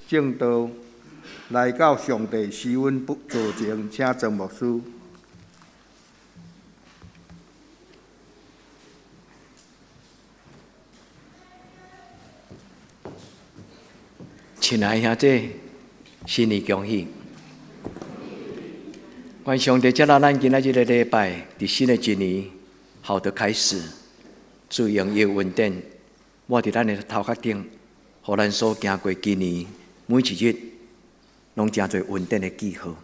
圣道来到上帝施恩座前，请曾牧师。亲爱兄弟，新年恭喜！愿上帝接纳咱今仔日的礼拜，伫新的一年好的开始，主用伊稳定，我伫咱的头壳顶，互咱所行过今年每一日，拢真侪稳定的记号。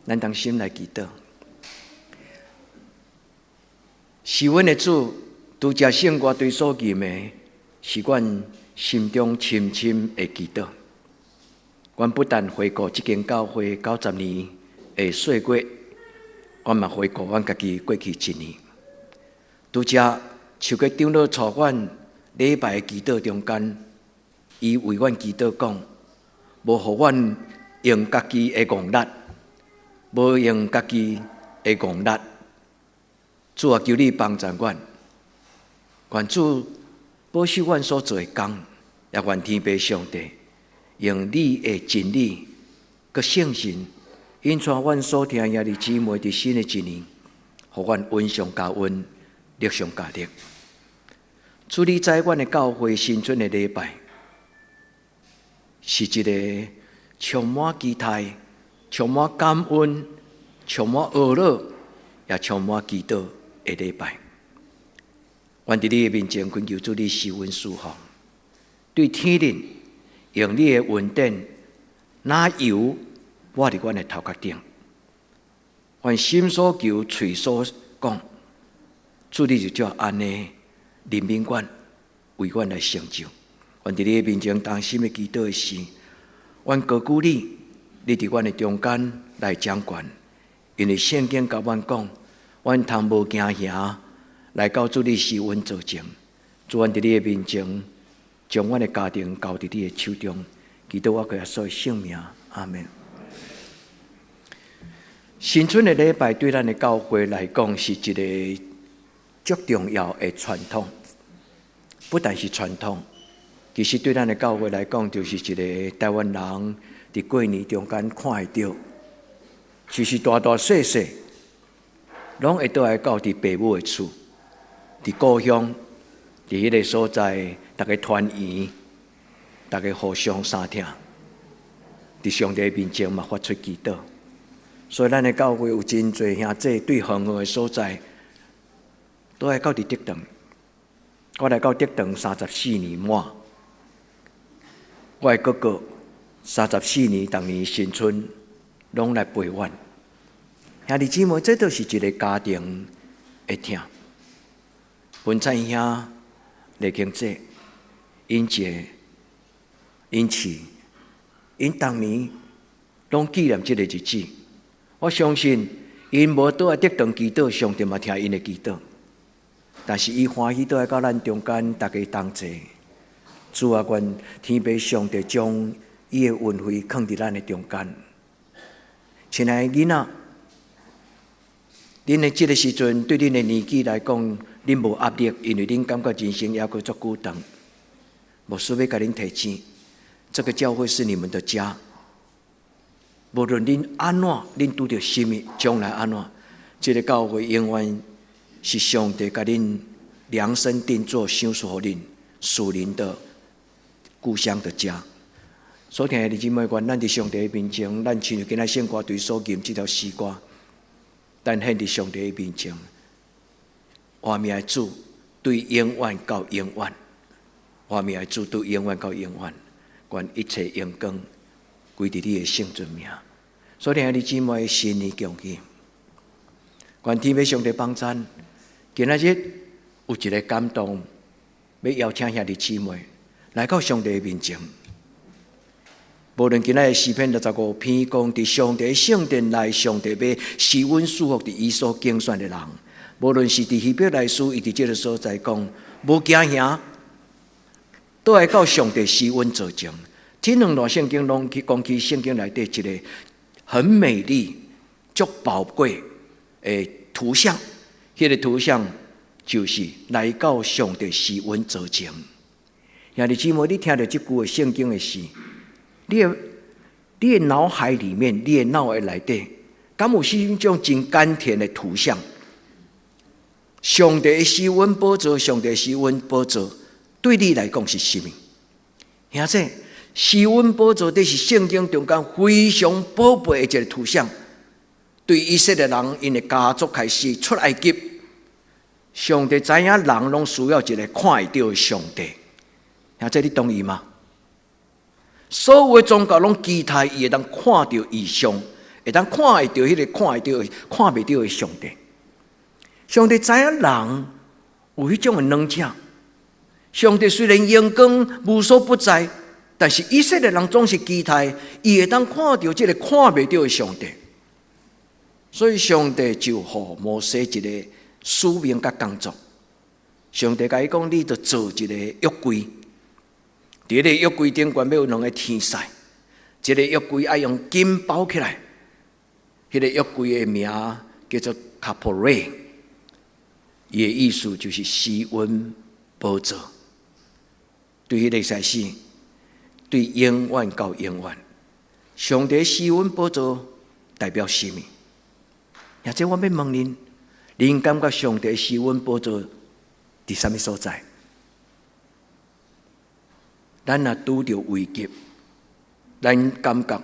咱当心来祈祷，是阮的主，拄则胜我对所念的，是阮心中深深的祈祷。阮不但回顾这间教会90年的岁月，阮嘛回顾阮家己过去一年。拄则像个长老带阮礼拜的祈祷中间，伊为阮祈祷讲，无互阮用家己的功力，无用家己的功力。主啊，求你帮助阮，愿主保守阮所做的工。也愿天父上帝用你的真理、佮圣神，引带阮所听兄弟姊妹伫新的一年，互阮恩上加恩，力上加力。主，你知阮的教会新春的礼拜，是一个充满期待、充满感恩、充满懊恼，也充满祈祷的礼拜。愿伫你的面前，恳求主你施恩赐福。对天灵用你的稳定，哪有我伫阮的头壳顶？愿心所求，嘴所讲，主你就叫安尼怜悯阮，为阮来成就。愿伫你的面前，当心的祈祷的时，愿高举你，你伫阮的中间来掌权。因为圣经甲阮讲，阮通无惊吓，来到主你施恩座前。主，愿伫你的面前。将阮的家庭交伫你的手中，祈祷我个所有性命，阿门。新春的礼拜对咱的教会来讲是一个足重要的传统，不但是传统，其实对咱的教会来讲，就是一个台湾人伫过年中间看会到，就是大大小小，拢会倒来到伫父母的厝，伫故乡。伫迄个所在，大家团圆，大家互相相听，伫上帝面前嘛发出祈祷。所以咱的教会有真侪兄弟对恒河的所在，都来到伫德堂。我来到德堂34年满，我的哥哥34年，逐年新春拢来陪阮。兄弟姊妹，这都是一个家庭的疼。文灿兄。李经济、因姐、因妻、因当年拢纪念这个日子。我相信因无倒来得堂祈祷，上帝嘛听因的祈祷。但是伊欢喜倒来到咱中间，大家同齐。主啊，愿天父上帝将伊的恩惠放伫咱的中间。亲爱的囡仔，恁的这个时阵，对恁的年纪来讲，恁无压力，因为恁感觉人生还阁足久长。牧师要甲恁提醒，这个教会是你们的家。无论恁安怎，恁拄着什么，将来安怎，这个教会永远是上帝甲恁量身定做、想属恁属灵的故乡的家。所听的弟兄妹，愿咱伫上帝的面前，咱亲像今仔圣歌对所吟这条诗歌。但献伫上帝的面前，活命的主对永远到永远，活命的主对永远到永远，愿一切荣光归伫你的圣尊名。所以，兄弟姊妹，新年恭喜！愿天父上帝帮咱，今仔日有一个感动，要邀请兄弟姊妹来到上帝的面前。无论今仔日诗篇65篇讲伫上帝圣殿内，上帝要施恩赐福伫伊所拣选的人；无论是伫希伯来书，伊伫这个所在讲，无惊吓，都来到上帝施恩座前。这两段圣经拢去讲起圣经内底一个很美丽、足宝贵的图像。迄个图像就是来到上帝施恩座前。兄弟姊妹，你听到这句的圣经的时，你的脑海里面，你的脑的内底，敢有是一种真甘甜的图像？上帝的施恩宝座，上帝的施恩宝座，对你来讲是什么？兄弟，施恩宝座这是圣经中间非常宝贝的一个图像。对以色列人，因的家族开始出埃及，上帝知影人拢需要一个看会到的上帝。兄弟，你同意吗？所有的宗教拢期待伊会当看到异象，会当看会到迄个看袂到的上帝。上帝知影人有迄种的软弱。上帝虽然阳光无所不在，但是以色列人总是期待伊会当看到这个看袂到的上帝。所以上帝就予摩西一个使命甲工作。上帝甲伊讲：你就做一个约柜。伫迄个约柜顶悬要有两个天使，一个约柜爱用金包起来。迄个约柜的名叫做卡普瑞，伊的意思就是施恩宝座。对迄个赛事，对永远到永远，上帝施恩宝座代表什么？也即我要问恁，恁感觉上帝施恩宝座伫什么所在？咱若拄着危急，咱感觉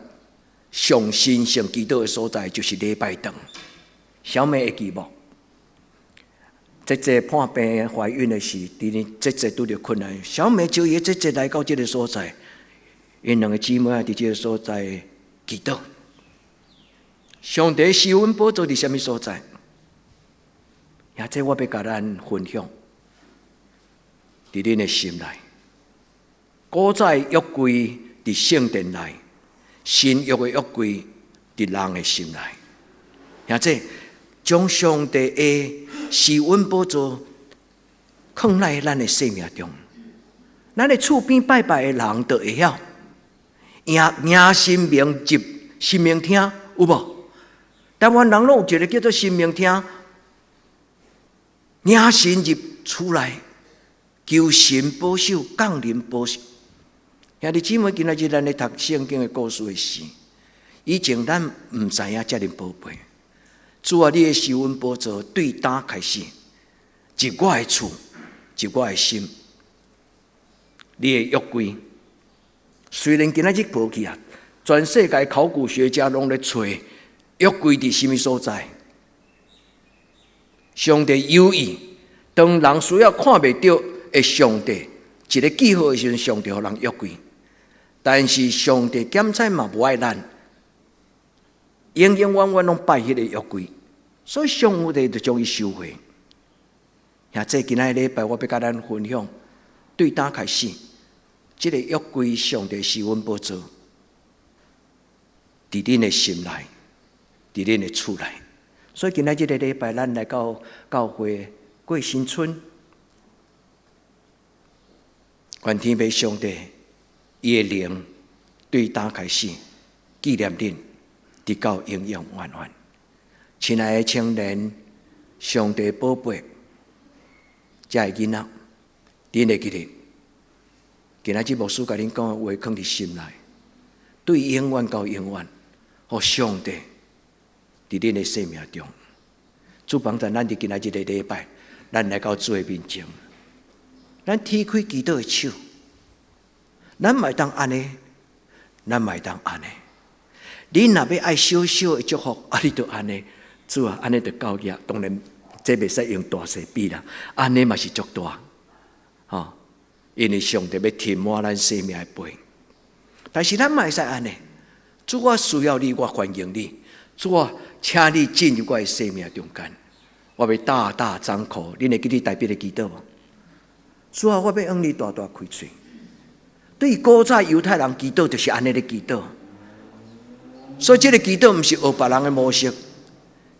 上神圣祈祷的所在就是礼拜堂。小妹会记无？这破病怀孕的时，这拄着困难，小妹就伊这来到这个所在，因两个姊妹伫这个所在祈祷。上帝施恩宝座伫什么所在？也这我要甲咱分享，伫恁的心内。古早约柜伫圣殿内，新约的约柜伫人的心内。也这将上帝的施恩宝座放在咱的生命中，咱的厝边拜拜的人就会晓，迎神明入神明厅有无？台湾人拢有一个叫做神明厅，迎神入厝内，求神保守，降临保守。兄弟姊妹，今仔日咱咧读圣经的故事的时，以前咱唔知影遮尔宝贝。主啊，你的施恩宝座对打开始，入我的厝，入我的心。你的约柜，虽然今仔日无去啊，全世界考古学家拢咧找约柜伫什么所在。上帝有意，当人需要看袂到的上帝，一个记号的时阵，上帝互人约柜。但是上帝检查嘛无爱咱，永永远远拢拜迄个约柜，所以上帝就将伊收回。也这今仔礼拜我要甲咱分享，对打开始，这个约柜上帝施恩宝座，伫恁的心内，伫恁的厝内。所以今仔这个礼拜，咱来到教会过新春，愿天父上帝。伊的灵对打开始纪念恁，直到永永远远。亲爱的青年，上帝宝贝，遮个囡仔，恁会记得？今仔日牧师甲恁讲的话，放伫心内，对永远到永远，互上帝伫恁的生命中。主帮助咱伫今仔日的礼拜，咱来到主的面前，咱提开祈祷的手。咱嘛会当安尼，咱嘛会当安尼。你若要爱小小的祝福，你就安尼。主啊，安尼就够了。当然，这袂使用大势比啦，安尼嘛是足大。因为上帝要填满咱生命的杯。但是咱嘛会使安尼。主，我需要你，我欢迎你。主啊，请你进入我的生命中间。我要大大张口，恁会记你代表的祈祷无？主啊，我要向你大大开嘴。对古早犹太人祈祷就是安尼的祈祷，所以这个祈祷不是学别人的模式。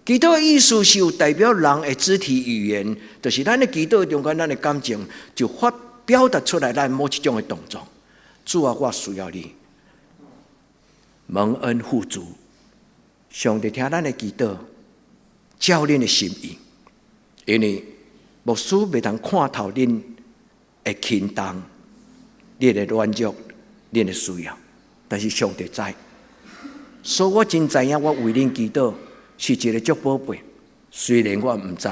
祈祷的意思是有代表人的肢体语言，就是咱的祈祷中间，咱的感情就表达出来，咱某一种的动作。主啊，我需要你，蒙恩富足，上帝听咱的祈祷，照恁的心意，因为牧师袂通看透恁的轻重。你的软弱，你的需要，但是上帝知，所以我真知影我为恁祈祷是一个足宝贝。虽然我唔知，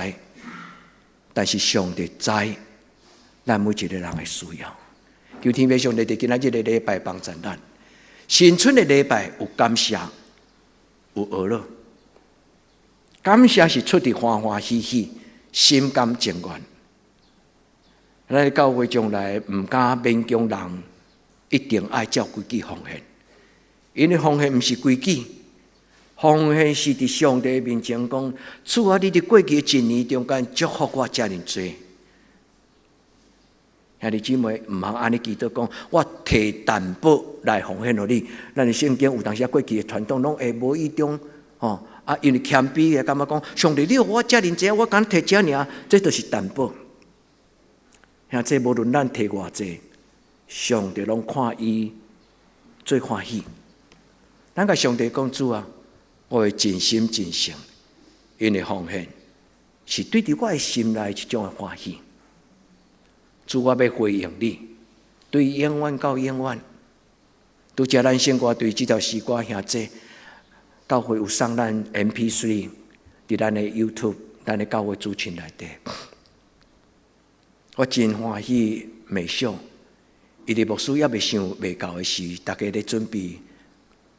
但是上帝知咱每一个人的需要。求天父上帝伫今仔日的礼拜帮助咱。新春的礼拜有感谢，有娱乐。感谢是出自欢欢喜喜，心甘情愿。咱教会将来唔敢勉强人，一定爱照规矩奉献，因为奉献唔是规矩。奉献是伫上帝面前讲，主啊，你伫过去一年中间祝福我遮尔多。兄弟姊妹，唔通安尼祈祷讲，我摕淡薄来奉献予你。咱的圣经有当时过去的传统，拢会无意中因为谦卑的感觉讲，上帝你予我遮尔济，我敢摕遮尔，这就是淡薄。兄弟，无论咱摕偌济，上帝拢看伊最欢喜。咱甲上帝讲，主啊，我会尽心尽性，因为奉献是对伫我的心内一种的欢喜。主，我要回应你，对永远到永远。拄则咱先歌对这条诗歌兄弟，教会有送咱 MP3 伫咱的 YouTube、咱的教会主群内底。我真欢喜美秀，伊伫牧师也未想未到的时，大家咧准备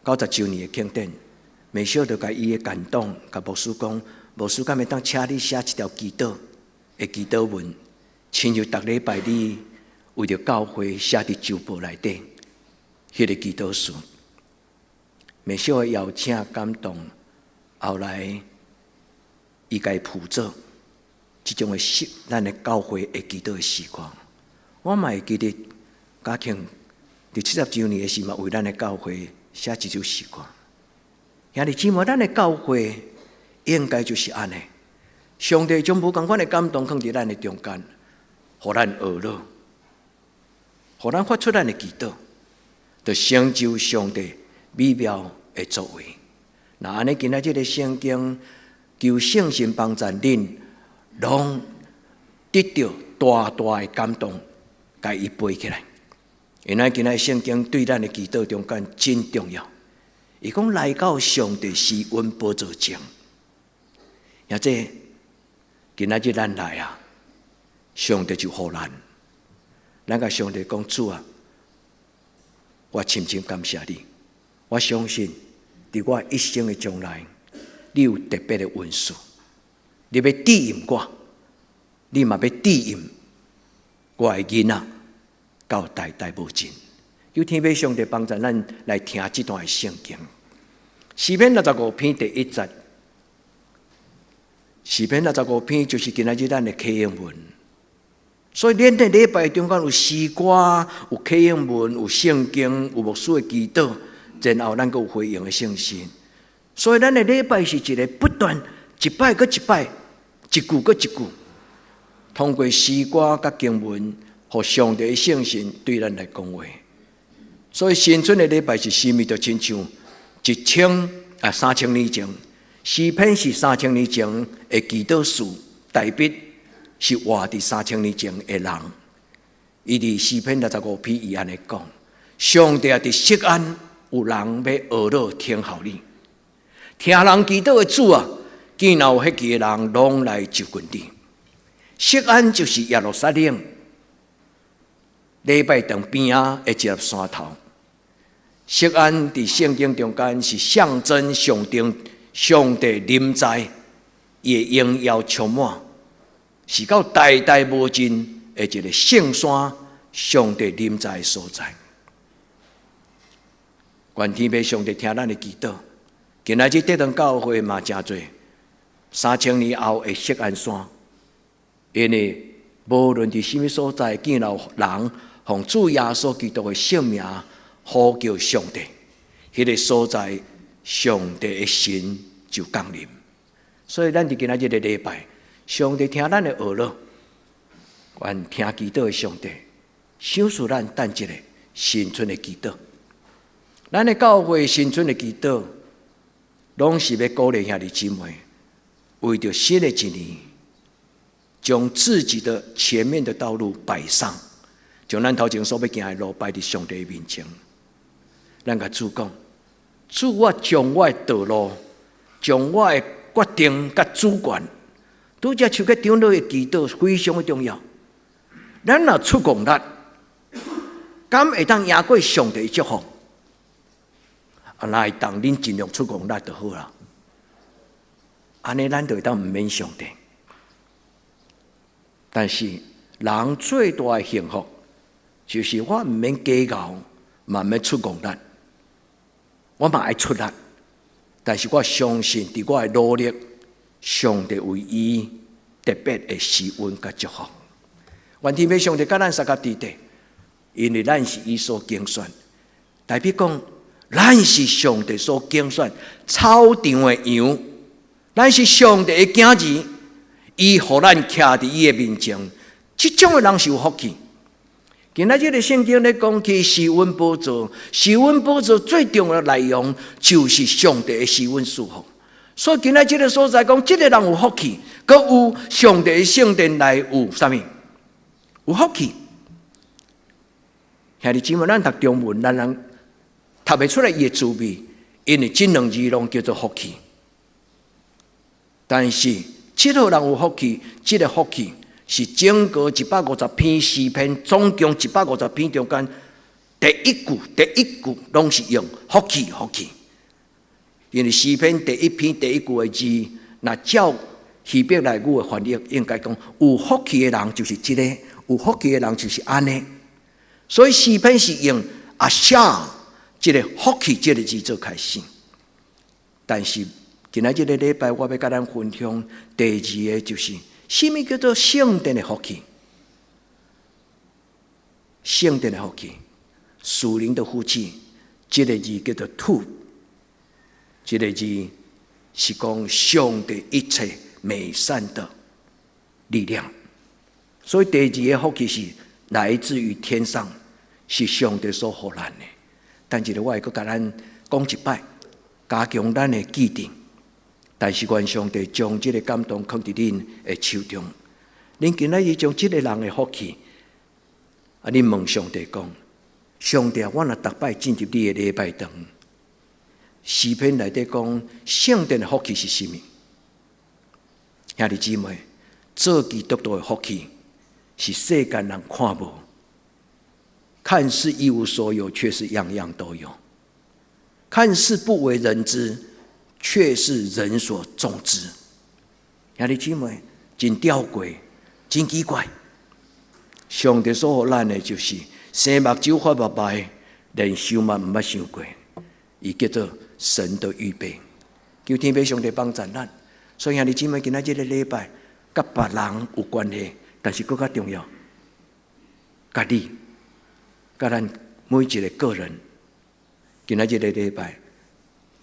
90周年的庆典。美秀就甲伊的感动，甲牧师讲，牧师敢会当请你写一条祈祷的祈祷文，亲像逐礼拜你为着教会写伫周报内底，迄个祈祷书。美秀的邀请感动，后来伊家负责即种的咱的教会的祈祷的时光。我嘛会记得嘉庆伫70周年的时嘛，为咱的教会写一首诗歌。兄弟姊妹，咱的教会应该就是安尼。上帝将无同款的感动放伫咱的中间，互咱学乐，互咱发出咱的祈祷，就成就上帝美妙的作为。那安尼，今仔日的圣经求圣神帮助恁，拢得到大大的感动，甲伊背起来。因为今仔圣经对咱的祈祷中间真重要。伊讲来到上帝施恩宝座前，也即今仔日咱来啊，上帝就互咱甲上帝讲，主啊，我深深感谢你。我相信伫我一生的将来，你有特别的恩赐，你要指引我，你嘛要指引我的囡仔到代代无尽。有天父上帝帮助咱来听这段圣经，诗篇65篇第1节。诗篇65篇就是今仔日咱的启应文，所以咱的礼拜中间有诗歌、有启应文、有圣经、有牧师的祈祷，然后咱阁有回应的圣心。所以咱的礼拜是一个不断一摆搁一摆，一句搁一句，通过诗歌甲经文，互上帝的圣神对咱来讲话。所以新春的礼拜是什么？就亲像3000年前，诗篇是3000年前的祈祷书，代笔是活伫3000年前的人。伊伫诗篇65篇伊安尼讲：上帝伫锡安有人要学乐听候你，听人祈祷的主啊，见有迄个人拢来就近你。锡安就是耶路撒冷，礼拜堂边仔的一粒山头。锡安伫圣经中间是象征上帝临在，伊的荣耀充满，是到代代无尽的一个圣山，上帝临在的所在。愿天父上帝听咱的祈祷，今仔日得当教会嘛真多，3000年后的锡安山，因为无论伫什么所在，见到人奉主耶稣基督的圣名呼叫上帝，迄个所在，上帝的神就降临。所以咱伫今仔日的礼拜，上帝听咱的学乐，愿听祈祷的上帝，赏赐咱等一个新春的祈祷。咱的教会新春的祈祷，拢是要鼓励兄弟姊妹，为着新的一年，将自己的前面的道路摆上，将咱头前所要行的路摆伫上帝面前。咱甲主讲，主我将我的道路，将我的决定甲主权，拄则像个长老的祈祷非常的重要。咱若出功力，敢会当赢过上帝的祝福？若会当恁尽量出功力就好啦。安尼咱就会当毋免上帝。但是人最大的幸福，就是我毋免计较，嘛毋免出功力，我嘛爱出力。但是我相信，伫我的努力，上帝为伊特别的施恩甲祝福。愿天父上帝甲咱三甲伫地，因为咱是伊所拣选，代表讲咱是上帝所拣选草场的羊，咱是上帝的囝儿，伊互咱徛伫伊的面前，这种的人是有福气。今仔日的圣经咧讲起施恩宝座，施恩宝座最重要的内容就是上帝的施恩祝福。所以今仔日的所在讲，这个人有福气，佮有上帝的圣殿内有啥物？有福气。兄弟姊妹，咱读中文，咱人读袂出来伊的滋味，因为这两字拢叫做福气。但是这号人有福气，这个福气是整个150篇诗篇，总共150篇中间，第一句拢是用福气，福气。因为诗篇第一篇第一句的字，那照希伯来语的翻译，应该讲有福气的人就是这个，有福气的人就是安尼。所以诗篇是用阿夏这个福气这个字做开始。但是今仔这个礼拜，我要甲咱分享第二个，就是什么叫做圣殿的福气？圣殿的福气，属灵的福气，这个字叫做土。这个字是讲上帝一切美善的力量，所以第二个福气是来自于天上，是上帝所予咱的。但是我会阁甲咱讲一摆，加强咱的记定。但是愿上帝将这个感动放伫恁的手中，恁今仔日将这个人的福气，恁问上帝讲：上帝，我若逐摆进入你的礼拜堂。诗篇内底讲，圣殿的福气是什么？兄弟姊妹，做基督徒的福气是世间人看无，看似一无所有，却是样样都有；看似不为人知，却是人所重之。兄弟姊妹，真吊诡，真奇怪。上帝所予咱的就是生目睭发目白，连想嘛毋捌想过，伊叫做神的预备。求天父上帝帮助咱。所以兄弟姊妹，今仔日个礼拜，甲别人有关系，但是更加重要，甲你，甲咱每一个个人，今仔日个礼拜，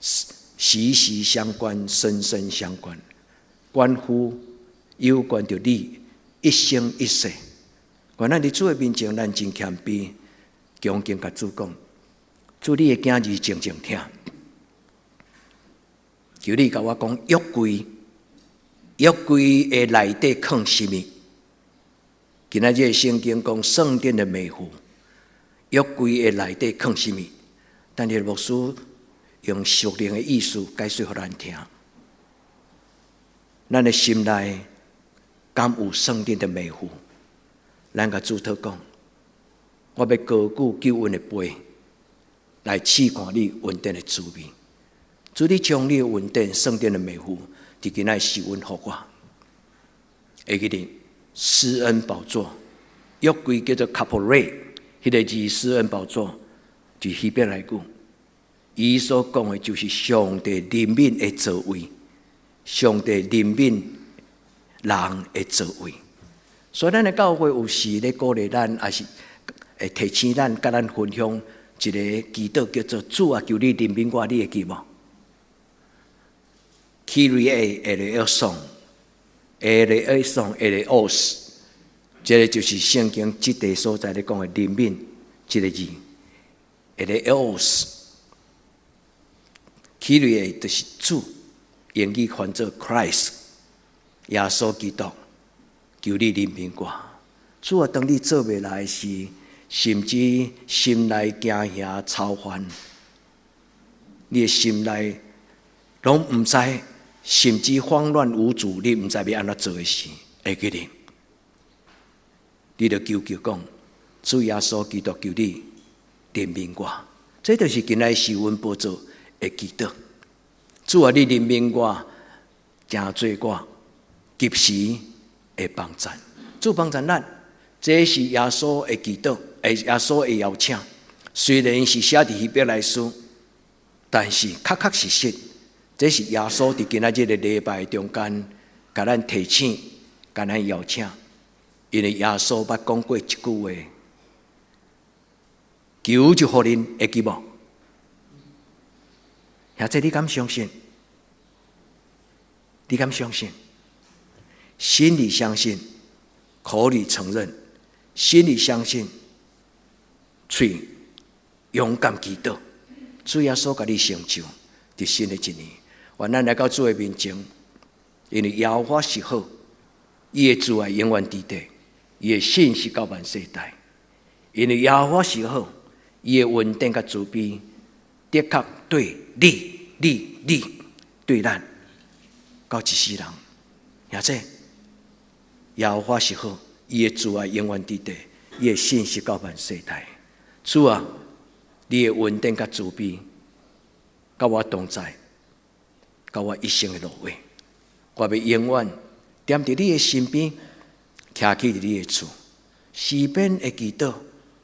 息息相关，深深相关，关乎有关着你一生一世。愿咱伫主的面前，咱真谦卑，恭敬甲主讲：主，你的囝儿静静听。求你甲我讲，约柜的内底放什么？今仔日圣经讲圣殿的美湖，约柜的内底放什么？但是牧师用属灵的意思解说给咱听。咱的心内敢有圣殿的美湖？咱甲主祷讲，我要高举救恩的杯，来试看你恩典的滋味。主，你将你的恩典、圣殿的美湖，伫今仔施恩给我。会记得施恩宝座，约柜叫做 Kaporé， 迄个字施恩宝座，就希伯来语。伊所讲的就是上帝怜悯的座位，上帝怜悯人的座位。所以咱的教会有时咧鼓励咱，也是会提醒咱，甲咱分享一个祈祷，叫做主啊，求你怜悯我，你会记无？ Kyrie eleison， eleos， 这个就是圣经这地所在咧讲的怜悯这个字 eleos。Kyrie 就是主，英语翻作 Christ， 耶稣基督，求你怜悯我。主啊，当你做未来时，甚至心内惊吓、操烦，你的心内拢唔知，甚至慌乱无助，你唔知要安怎做的事，会记得，你就求讲，主耶稣基督求你怜悯我，这就是今仔施恩宝座的祈祷。主啊，你怜悯我，真做我及时会帮助。主帮助咱，这是耶稣的祈祷，耶稣的邀请。虽然是写伫希伯来书，但是确实，这是耶稣伫今仔日的礼拜中间，甲咱提醒，甲咱邀请。因为耶稣捌讲过一句话：求就互恁，会记无？现在你敢相信？你敢相信？心里相信，口里承认，心里相信，嘴勇敢祈祷，主耶稣甲你成就伫新的一年。愿咱来到主的面前，因为耶和华是好，伊的慈爱永远伫地，伊的信是到万世代。因为耶和华是好，伊的稳定甲慈悲，的确对你对咱到一世人，而且耶和华是好，伊的慈爱永远伫地，伊的信是到万世代。主啊，你的稳定甲慈悲，甲我同在，甲我一生的路way，我要永远踮伫你的身边，徛起伫你的厝，诗篇的祈祷，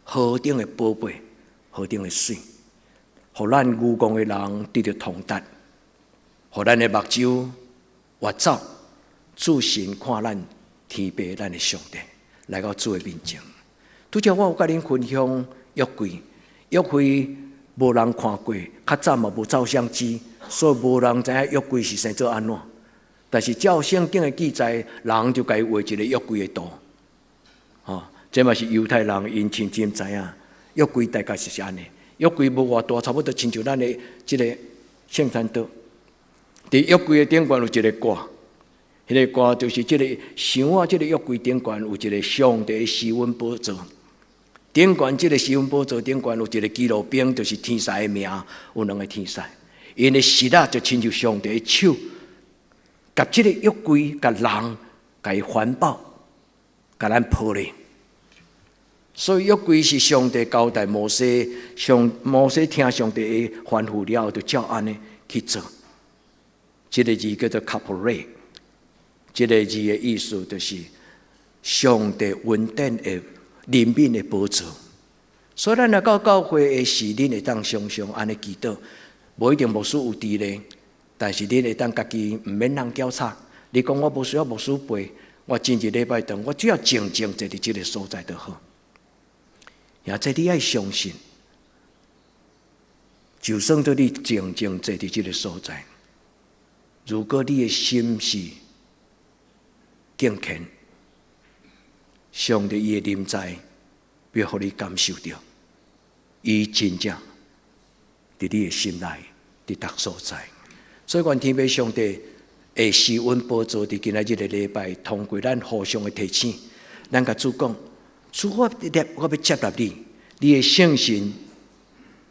河顶的宝贝，河顶的水，互咱愚公的人得到通达，互咱的目睭越走，主神看咱天父咱的上帝，来到主的面前。拄则我有甲恁分享约柜，约柜无人看过，较早嘛无照相机，所以无人知影约柜是生做安怎。但是照圣经的记载，人就该画一个约柜的图。这嘛是犹太人因亲真知影，约柜大概是安尼。约柜无偌大，差不多亲像咱的这个圣餐桌。伫约柜的顶端有一个挂，迄个挂就是这个箱啊，这个约柜顶端有一个上帝的施恩宝座。顶端这个施恩宝座顶端有一个基路兵，就是天使的名，有两个天使。因的实啊，就亲像上帝的手，甲这个约柜，甲人，甲伊环保，甲咱抱咧。所以约柜是上帝交代摩西，摩西听上帝的吩咐了，就照安尼去做。这个字叫做 Kaporé， 这个字的意思就是上帝稳定的怜悯的宝座。所以咱来到教会的时，恁会当常常安尼祈祷，无一定牧师有伫咧，但是恁会当家己毋免人交叉。你讲我无需要牧师陪，我前一礼拜堂，我只要静静坐伫这个所在就好。也即你爱相信，就算做你静静坐伫这个所在，如果你的心是敬虔，上帝伊的临在，要互你感受到，伊真正伫你的心内，伫逐所在。所以，愿天父上帝会施恩宝座伫今仔日的礼拜，通过咱互相的提醒，咱甲主讲。主，我要接纳你，你的圣神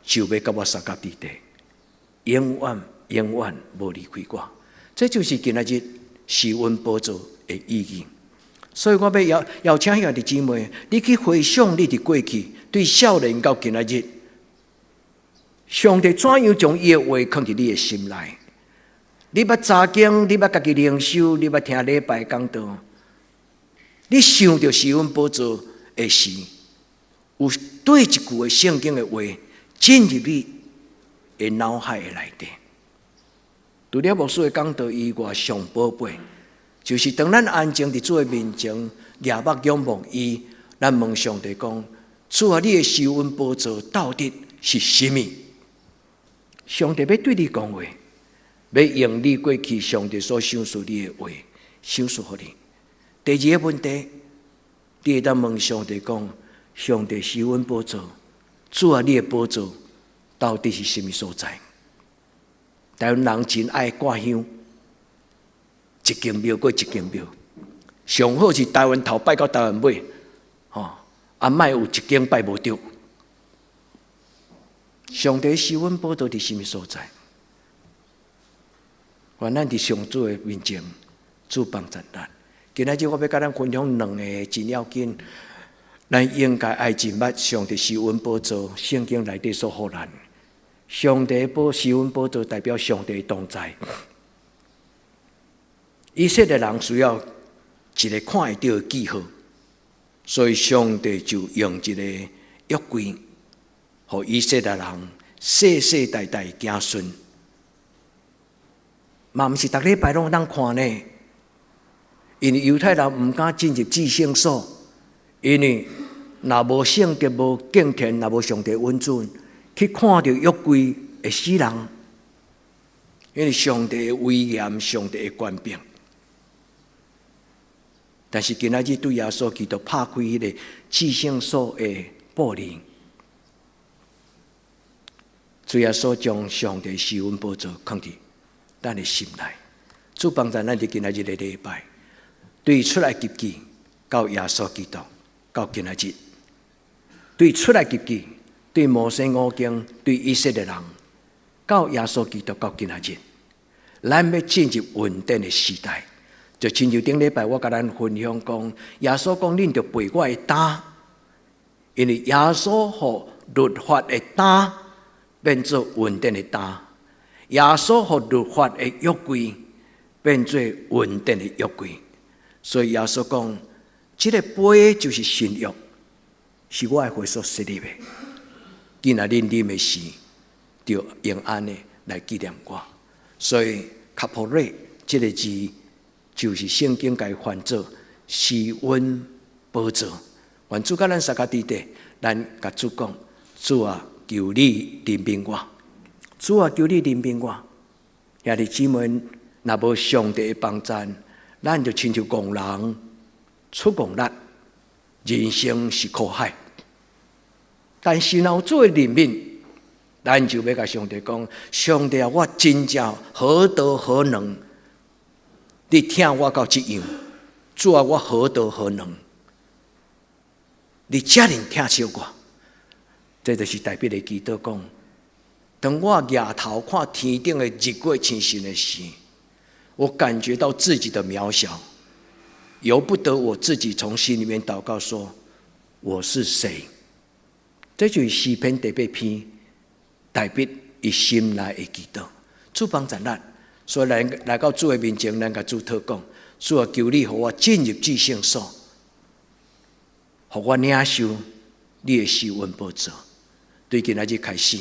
就要甲我相合伫地，永远无离开我。这就是今仔日施恩宝座的意义。所以我要邀请兄弟姊妹，你去回想你的过去，对少年到今仔日，上帝怎样将伊的话放伫你的心内？你捌查经，你捌家己灵修，你捌听礼拜讲道，你想到施恩宝座的时，有对一句的圣经的话进入你的脑海的内底。除了牧师的讲道以外，上宝贝就是当咱安静伫主的面前，仰目仰望伊，咱问上帝讲：主啊，你的施恩宝座到底是什么？上帝要对你讲话，要用你过去上帝所想述你的话，想述给你。第二个问题，你会当问上帝讲：上帝施恩宝座，主啊，你的宝座到底是什么所在？台湾人真爱挂香，一间庙过一间庙，上好是台湾头拜到台湾尾，莫有一间拜无着。上帝施恩宝座伫什么所在？愿咱伫上主的面前，主帮助咱。今仔日我要甲咱分享两个真要紧，咱应该爱敬拜上帝施恩宝座，圣经内底所予咱。上帝施恩宝座代表上帝同在。以色列人需要一个看会到的记号，所以上帝就用一个约柜，予以色列人世世代代行顺。嘛，毋是逐礼拜拢当看呢，因为犹太人毋敢进入至圣所，因为若无圣洁、无敬虔、若无上帝恩准，去看到约柜会死人，因为上帝的威严、上帝的权柄。但是今仔日对耶稣基督拍开迄个至圣所的玻璃，主耶稣将上帝施恩宝座放伫咱的心内。主帮助咱伫今仔日的礼拜，对出来及记到耶稣基督，到今仔日，对出来及记，对摩西五经，对以色列人，到耶稣基督，到今仔日，咱要进入稳定的时代。就亲像顶礼拜我甲咱分享讲，耶稣讲恁着背我的担，因为耶稣互律法的担变做稳定的担，耶稣互律法的约柜变做稳定的约柜。所以耶稣讲，这个杯就是新约，是我的血所设立的。今仔日啉的时，就用安尼来纪念我。所以卡普瑞这个字，就是圣经该翻做施恩宝座。愿主甲咱三个弟弟，咱甲主讲：主啊，求你怜悯我；主啊，求你怜悯我。兄弟姊妹，若无上帝的帮赞，咱就亲像戆人出戆力，人生是苦海。但是若有主的怜悯，咱就要甲上帝讲：上帝啊，我真正何德何能？你听我到这样，主啊，我何德何能？你遮尔听小我，这就是代表的基督讲：当我仰头看天顶的日月星辰的时，我感觉到自己的渺小，由不得我自己从心里面祷告说：我是谁？这就是诗篇第8篇代表伊心内的基督。主帮助咱。所以来到主的面前，咱甲主祷讲：主啊，求你予我进入至圣所，予我领受你的施恩宝座。对今仔日开始，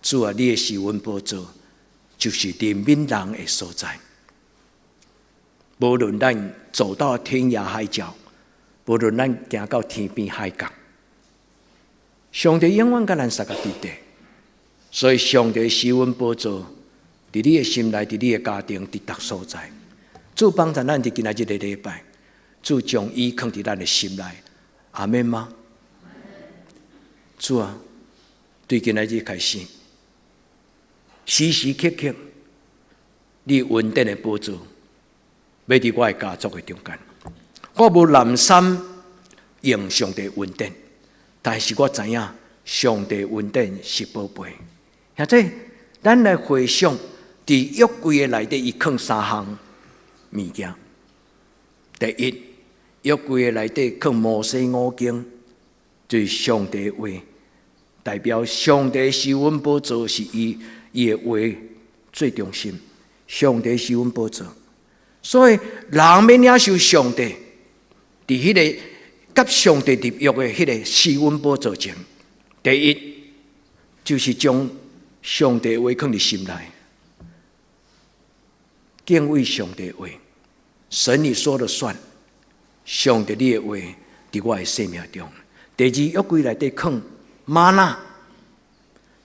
主啊，你的施恩宝座就是怜悯人的所在。无论咱走到天涯海角，无论咱行到天边海角，上帝永远甲咱三个弟弟。所以上帝的施恩宝座，伫你的心内，伫你的家庭，伫各所在，主帮助咱伫今仔日的礼拜，主将伊放伫咱的心内。阿们吗？主啊，对今仔日开始，时时刻刻，你稳定的宝座，要伫我的家族的中间。我无滥心用上帝稳定，但是我知影上帝稳定是宝贝。现在咱来回想。伫约柜的内底，伊放3项物件。第一，约柜的内底放摩西五经，就是上帝的话，代表上帝施恩宝座是伊的话最中心。上帝施恩宝座，所以人要领受上帝伫迄个甲上帝立约的迄个施恩宝座前，第一就是将上帝的话放伫心内。敬畏上帝的话，神你说了算，上帝你的话伫我的生命中。第二，约柜内底放玛纳。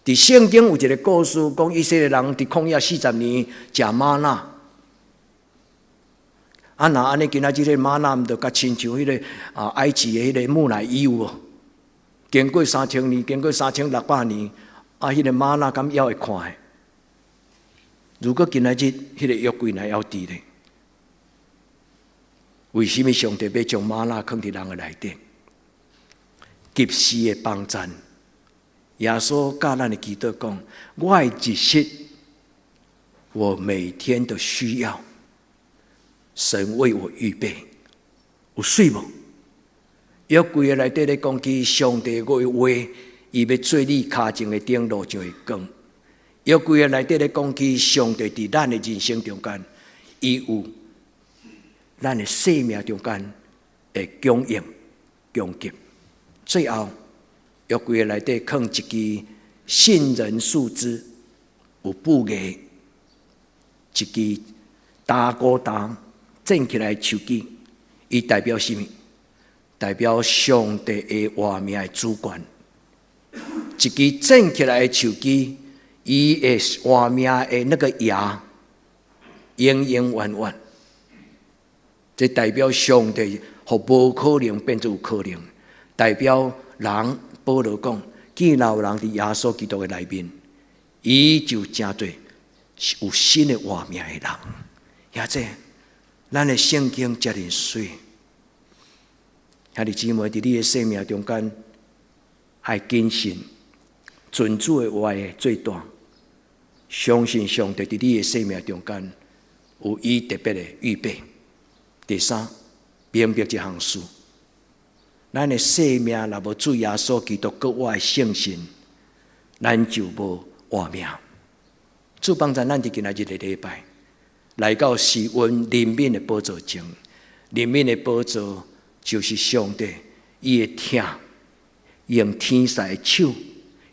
伫圣经有一个故事，讲以色列人伫旷野40年食玛纳。若安尼，今仔日这个玛纳毋着甲亲像迄个埃及的迄个木乃伊有无？经过3000年，经过3600年，迄个玛纳敢还会看的？如果今仔日迄个约柜内还伫咧，为什么上帝要将玛纳放伫人的内底？及时的帮赞。耶稣教咱的基督讲：我的日食我每天的需要，神为我预备。有水无？约柜的内底咧讲起上帝个话，伊要做你脚前的灯，路上的光。约柜的内底咧讲起上帝伫咱的人生中间，伊有咱的生命中间的供应、供给。最后，约柜的内底放一支杏仁树枝，有布艺，一支大鼓打振起来的手机，伊代表什么？代表上帝的话命的主权。一支振起来的手机，伊的话命的那个牙，永永远远。这代表上帝互无可能变做有可能。代表人保罗讲，既然有人伫耶稣基督的内面，伊就真做有新的话命的人。也这，咱的圣经遮尔水。兄弟姊妹，伫你的生命中间，爱谨慎，遵主的话最大，相信上帝伫你的生命中间有伊特别的预备。第三，明白一项事，咱的生命若无主耶稣基督搁我的圣心，咱就无活命。主帮助咱伫今仔日的礼拜，来到施恩怜悯的宝座前，怜悯的宝座就是上帝，伊的疼，用天使的手，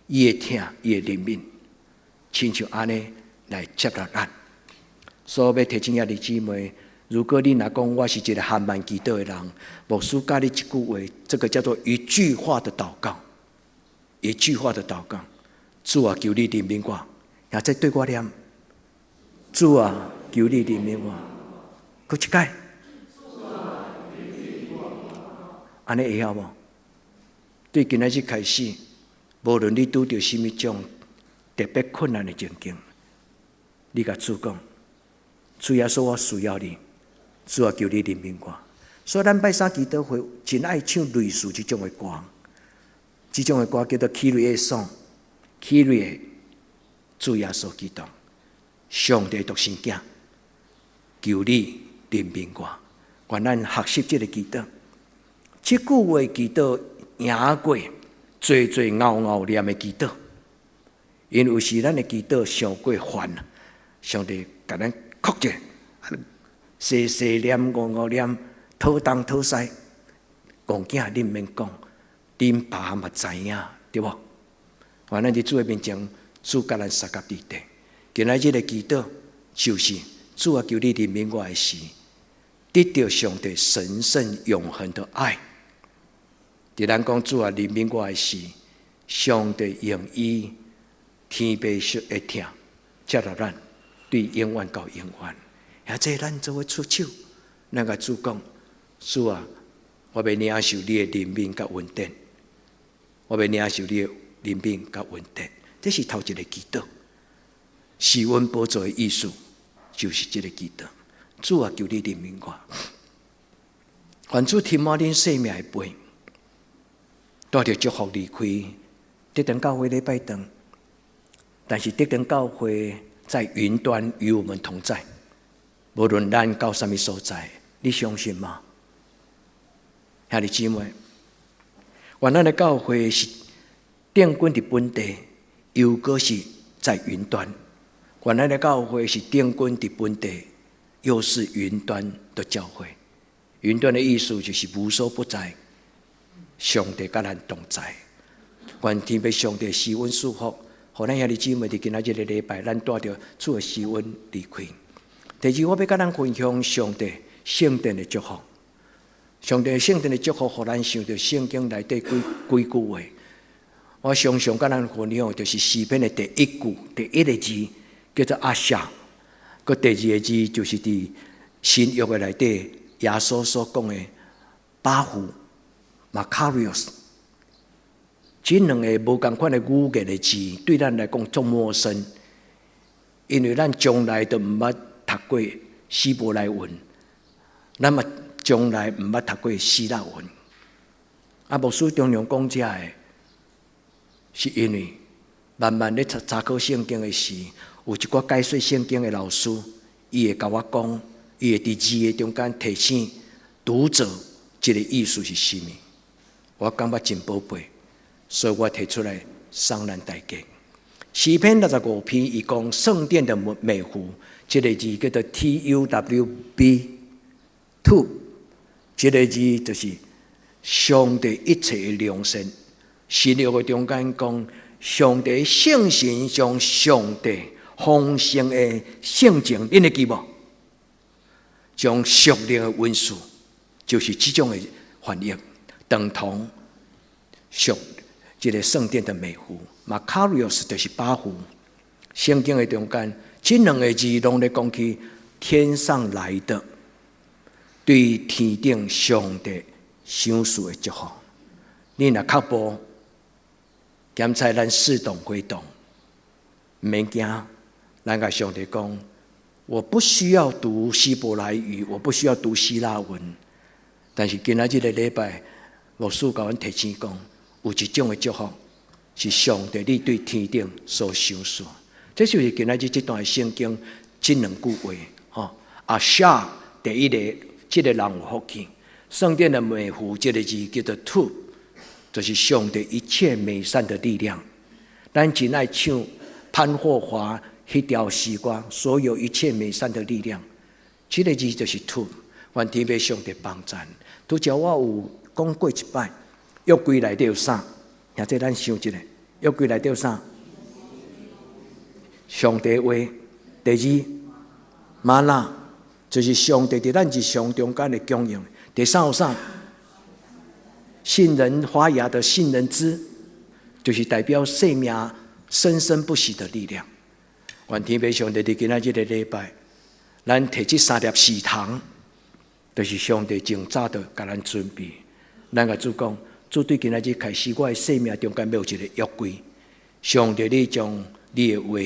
伊的疼，伊的怜悯，亲像安尼来接纳咱。所以要提醒兄弟姊妹，如果你若讲我是一个含慢祈祷的人，牧师教你一句话，这个叫做一句话的祷告。一句话的祷告，主啊，求你怜悯我，也再对我念，主啊，求你怜悯我，搁一解，安尼会晓无？对今仔日开始，无论你拄着什么种特别困难的情境，你甲主讲，主耶稣，我需要你。主啊，求你怜悯我。所以咱拜三祈祷会真爱唱类似这种的歌，这种的歌叫做 Kyrie Song。Kyrie 主耶稣基督，上帝独生子，求你怜悯我。愿咱学习这个祈祷，这句话祈祷赢过最最拗拗念的祈祷，因为有时咱的祈祷上过烦，上帝甲咱哭者。细细念、误误念、讨东讨西，讲囝恁免讲，恁爸嘛知影，对无？反正伫主的面前，主甲咱三甲地地。今仔日的祈祷就是主啊，求你怜悯我的事，得到上帝神圣永恒的爱。伫咱讲主啊，怜悯我的事，上帝用伊天地式的疼接纳咱，对永远到永远。也这咱做伙出手，咱甲主讲，主啊，我要领受你的怜悯甲恩典，我要领受你的怜悯甲恩典。这是头一个祈祷，施恩宝座的意思就是这个祈祷。主啊，求你怜悯我，愿主填满恁生命的杯，带着祝福离开德登教会礼拜堂，但是德登教会在云端与我们同在。无论咱到什么所在，你相信吗？兄弟姊妹，愿咱的教会是定根伫本地，又搁是在云端；愿咱的教会是定根伫本地，又是云端的教会。云端的意思就是无所不在，上帝甲咱同在。愿天父上帝施恩祝福，互咱兄弟姊妹伫今仔日的礼拜，咱带着主的施恩离开。第二，我要甲咱分享上帝圣殿的祝福。上帝圣殿的祝福，互咱想到圣经内底几句话。我常常甲咱分享，就是诗篇的第一句，第一个字叫做阿夏，个第二个字就是伫新约的内底耶稣所讲的巴胡 Macarius。这两个无同款的语言的字，对咱来讲足陌生，因为咱从来都毋捌读过希伯来文，咱嘛从来毋捌读过希腊文。牧师常常讲这个，是因为慢慢咧查考圣经的时，有一寡解说圣经的老师，伊会甲我讲，伊会伫字的中间提醒读者，这个意思是什么？我感觉真宝贝，所以我提出来送咱大家。诗篇65篇，伊讲圣殿的美湖，这个字叫做 TUWB， 这个字就是上帝一切的良善。新约的中间讲，上帝圣神将上帝丰盛的性情，恁会记无？将属灵的温数，就是这种的翻译，等同这个圣殿的美湖。Makarios 就是八湖。圣经的中间，这两个字拢在讲起天上来的，对天顶上帝赏赐的祝福。你若脚步检查咱似懂非懂，唔免惊。咱甲上帝讲，我不需要读希伯来语，我不需要读希腊文，但是今仔日的礼拜，牧师甲阮提醒讲，有一种的祝福是上帝你对天顶所赏赐。这就是今仔日这段圣经这两句话。阿夏第一个，这个人有福气。圣殿的美湖，这个字叫做 to， 就是上帝一切美善的力量。咱真爱唱潘霍华迄条诗歌，所有一切美善的力量，这个字就是 to。愿天父上帝帮助。拄则我有讲过一摆，约柜内底有啥？现在咱想一下，约柜内底有啥？上帝话，第二，玛纳，就是上帝伫咱日常中间的供应。第三有啥？杏仁发芽的杏仁枝，就是代表生命生生不息的力量。愿天父上帝伫今仔日的礼拜，咱摕这三粒喜糖，就是上帝从早就甲咱准备。咱甲主讲，主对今仔日开始，我的生命中间要有一个约柜。上帝，你将你的话，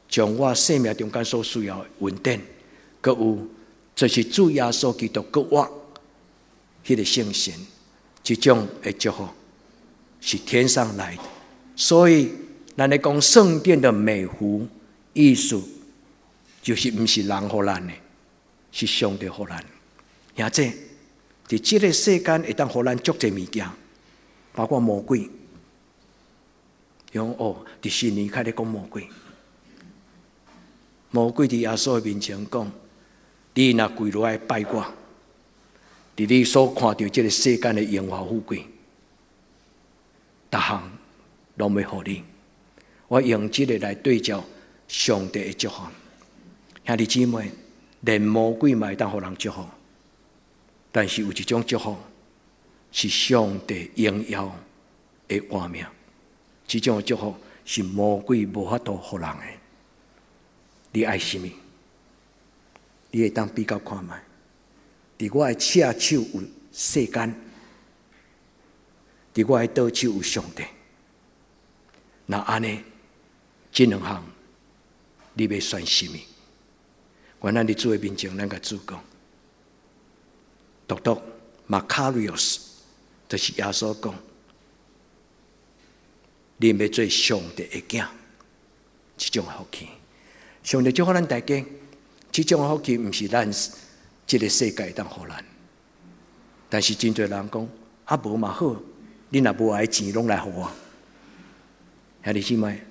将我生命中间所需要的稳定，搁有就是主耶稣基督搁我迄个圣神，这种的祝福是天上来的。所以咱咧讲圣殿的美湖，意思就是不是人予咱的，是上帝予咱。兄弟，伫这个世间会当予咱足侪物件，包括魔鬼。伫新年开始讲魔鬼。魔鬼伫耶稣的面前讲：“你若跪落来拜我，伫你所看到这个世间的荣华富贵，逐项拢要予你。我用这个来对照上帝的祝福。兄弟姊妹，连魔鬼嘛会当予人祝福，但是有一种祝福是上帝荣耀的画面，这种祝福是魔鬼无法度予人的。你爱什么？你会当比较看卖。伫我的侧手有世间，伫我的倒手有上帝。那安尼，这两项你要选什么？原来你主的面前，咱甲主讲，读 Makarios， 就是耶稣讲，你要做上帝的囝，这种福气。上帝祝福咱大家，这种福气不是咱这个世界当予咱，但是真多人讲无嘛好，你若无爱钱，拢来予我。兄弟姊妹，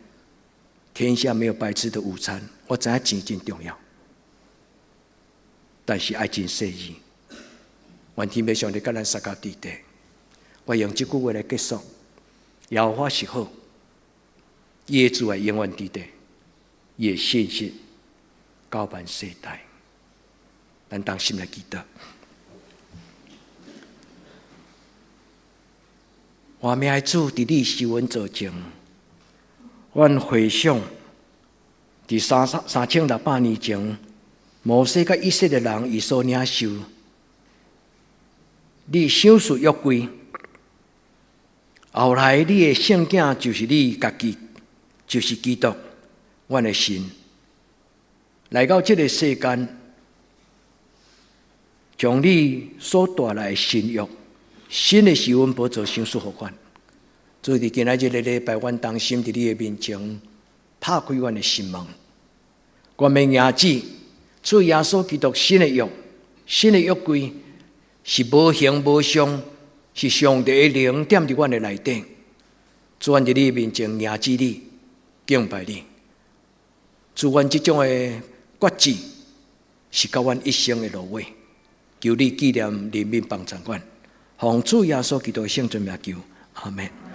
天下没有白吃的午餐。我知影钱真重要，但是爱真细意。愿天父上帝甲咱撒到地底。我用这句话来结束：耶和华是好，耶主爱永远伫地。也信息高办世代，咱当心来记得。我命爱主伫你受恩造成，阮回想伫3600年前，摩西甲以色列人伊所领受，你赏赐约柜，后来你的圣囝就是你家己，就是基督。阮的神来到这个世间，将你所带来的新约、新的救恩宝座赏赐给阮。所以今仔日的礼拜，阮当心伫你的面前，拍开阮的心门，我们牙子主耶稣基督新的约，新的约规是无形无相，是上帝的灵点伫阮的内底。主，阮伫你面前牙子你，敬拜你。主，阮这种的决志是甲阮一生的路尾。求你纪念人民帮助阮，奉主耶稣基督的圣尊名求，阿门。